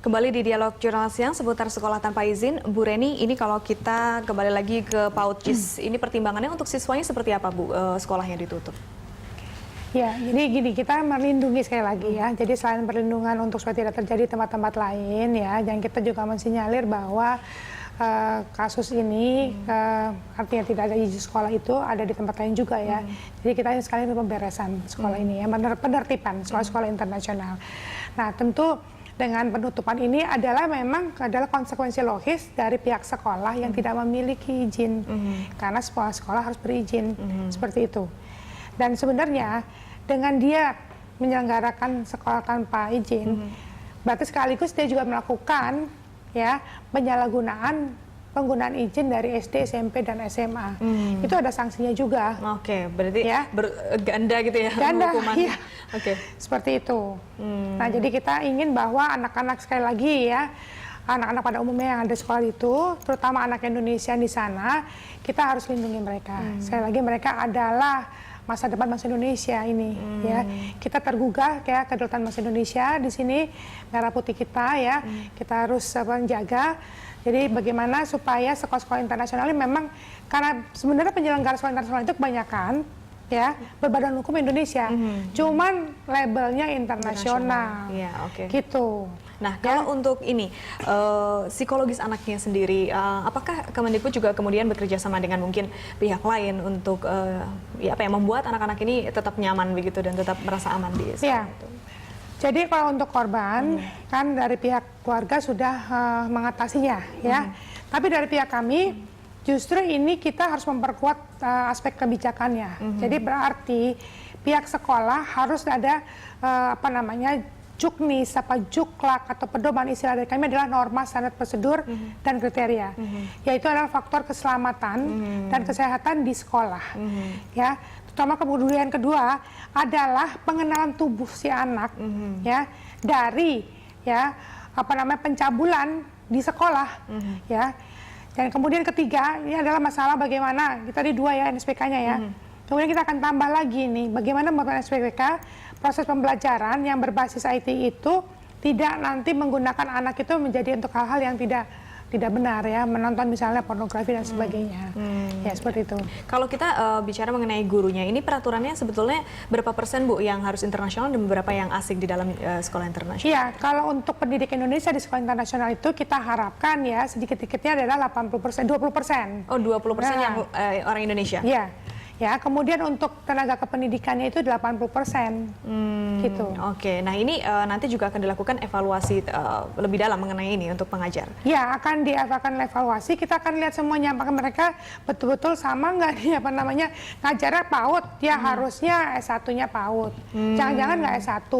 Kembali di Dialog Jurnal Siang seputar sekolah tanpa izin, Bu Reni, ini kalau kita kembali lagi ke PAUD JIS, ini pertimbangannya untuk siswanya seperti apa, Bu, sekolahnya ditutup? Ya, jadi gini, kita melindungi sekali lagi ya. Jadi selain perlindungan untuk supaya tidak terjadi tempat-tempat lain ya, dan kita juga mensinyalir bahwa kasus ini artinya tidak ada izin sekolah itu ada di tempat lain juga ya. Jadi kita sekali pemberesan sekolah ini ya, penertiban sekolah-sekolah internasional. Nah, tentu dengan penutupan ini memang adalah konsekuensi logis dari pihak sekolah yang tidak memiliki izin, karena sekolah harus berizin, seperti itu. Dan sebenarnya dengan dia menyelenggarakan sekolah tanpa izin, berarti sekaligus dia juga melakukan ya penggunaan izin dari SD, SMP, dan SMA. Itu ada sanksinya juga. Oke, berarti ya, ganda gitu ya hukumannya. Iya. Oke. Seperti itu. Nah, jadi kita ingin bahwa anak-anak sekali lagi ya, anak-anak pada umumnya yang ada di sekolah itu, terutama anak Indonesia di sana, kita harus lindungi mereka. Sekali lagi mereka adalah masa depan bangsa Indonesia ini ya. Kita tergugah ya kedaulatan bangsa Indonesia di sini, merah putih kita ya. Kita harus menjaga. Jadi bagaimana supaya sekolah-sekolah internasional ini memang, karena sebenarnya penyelenggara sekolah internasional itu kebanyakan ya berbadan hukum Indonesia, cuman labelnya internasional. Ya, oke. Gitu. Nah, kalau untuk ini psikologis anaknya sendiri, apakah Kemendikbud juga kemudian bekerja sama dengan mungkin pihak lain untuk membuat anak-anak ini tetap nyaman begitu dan tetap merasa aman di sekolah itu? Jadi kalau untuk korban kan dari pihak keluarga sudah mengatasinya ya. Tapi dari pihak kami justru ini kita harus memperkuat aspek kebijakannya. Jadi berarti pihak sekolah harus ada juknis, juklak atau pedoman, istilah dari kami adalah norma standar prosedur dan kriteria, yaitu adalah faktor keselamatan dan kesehatan di sekolah. Ya, terutama kemudian kedua adalah pengenalan tubuh si anak ya dari pencabulan di sekolah ya. Dan kemudian ketiga ini adalah masalah bagaimana kita di dua ya NSPK-nya ya. Kemudian kita akan tambah lagi nih bagaimana membuat NSPK proses pembelajaran yang berbasis IT itu tidak nanti menggunakan anak itu menjadi untuk hal-hal yang tidak benar ya, menonton misalnya pornografi dan sebagainya. Ya seperti itu. Kalau kita bicara mengenai gurunya, ini peraturannya sebetulnya berapa persen Bu yang harus internasional dan beberapa yang asing di dalam sekolah internasional? Iya, kalau untuk pendidik Indonesia di sekolah internasional itu kita harapkan ya sedikit-sedikitnya adalah 80%, 20%. Oh, 20% yang orang Indonesia? Iya. Ya, kemudian untuk tenaga kependidikannya itu 80%. Gitu. Oke, nah ini nanti juga akan dilakukan evaluasi lebih dalam mengenai ini untuk pengajar. Ya, akan diadakan evaluasi. Kita akan lihat semuanya apakah mereka betul-betul sama nggak nih ngajarnya PAUD. Ya harusnya S1-nya PAUD. Jangan-jangan nggak S1.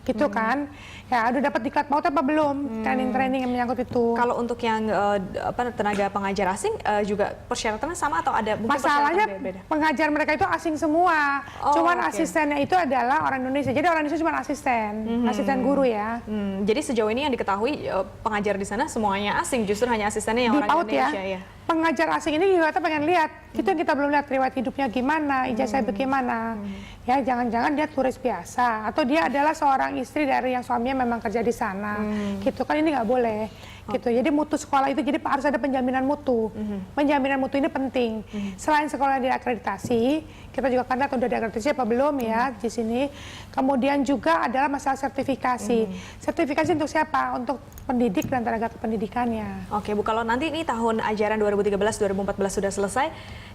Gitu kan. Ya, udah dapat diklat PAUD apa belum? Training-training yang menyangkut itu. Kalau untuk yang tenaga pengajar asing juga persyaratannya sama atau ada mungkin masalahnya pengajar mereka itu asing semua. Cuman asistennya itu adalah orang Indonesia. Jadi orang Indonesia cuma asisten guru ya. Jadi sejauh ini yang diketahui pengajar di sana semuanya asing, justru hanya asistennya yang di orang PAUD Indonesia ya. Pengajar asing ini juga kita pengen lihat, itu yang kita belum lihat riwayat hidupnya gimana, ijazah bagaimana. Ya jangan-jangan dia turis biasa atau dia adalah seorang istri dari yang suaminya memang kerja di sana. Gitu kan, ini nggak boleh. Gitu. Jadi mutu sekolah itu jadi harus ada penjaminan mutu. Penjaminan mutu ini penting. Selain sekolah yang diakreditasi, kita juga kan lihat udah diakreditasi apa belum ya di sini. Kemudian juga adalah masalah sertifikasi. Sertifikasi untuk siapa? Untuk pendidik dan tenaga kependidikannya. Oke Bu, kalau nanti ini tahun ajaran 2013-2014 sudah selesai,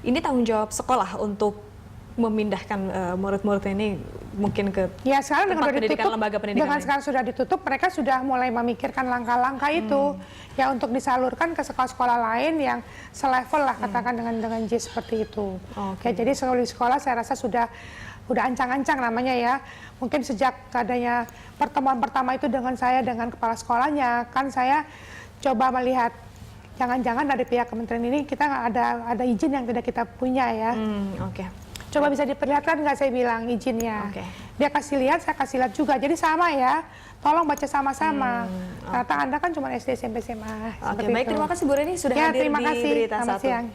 ini tanggung jawab sekolah untuk memindahkan murid-muridnya ini mungkin ke sekarang tempat pendidikan, lembaga pendidikan. Dengan sekarang sudah ditutup, mereka sudah mulai memikirkan langkah-langkah itu ya untuk disalurkan ke sekolah-sekolah lain yang selevel lah katakan dengan JIS seperti itu. Ya, jadi sekolah saya rasa sudah ancang-ancang namanya ya. Mungkin sejak adanya pertemuan pertama itu dengan saya dengan kepala sekolahnya, kan saya coba melihat jangan-jangan dari pihak kementerian ini kita nggak ada izin yang tidak kita punya ya. Coba bisa diperlihatkan nggak, saya bilang izinnya. Dia kasih lihat, saya kasih lihat juga. Jadi sama ya, tolong baca sama-sama. Ternyata Anda kan cuma SD, SMP, SMA. Baik, terima kasih Bu Reni sudah hadir di Berita Satu. Selamat siang.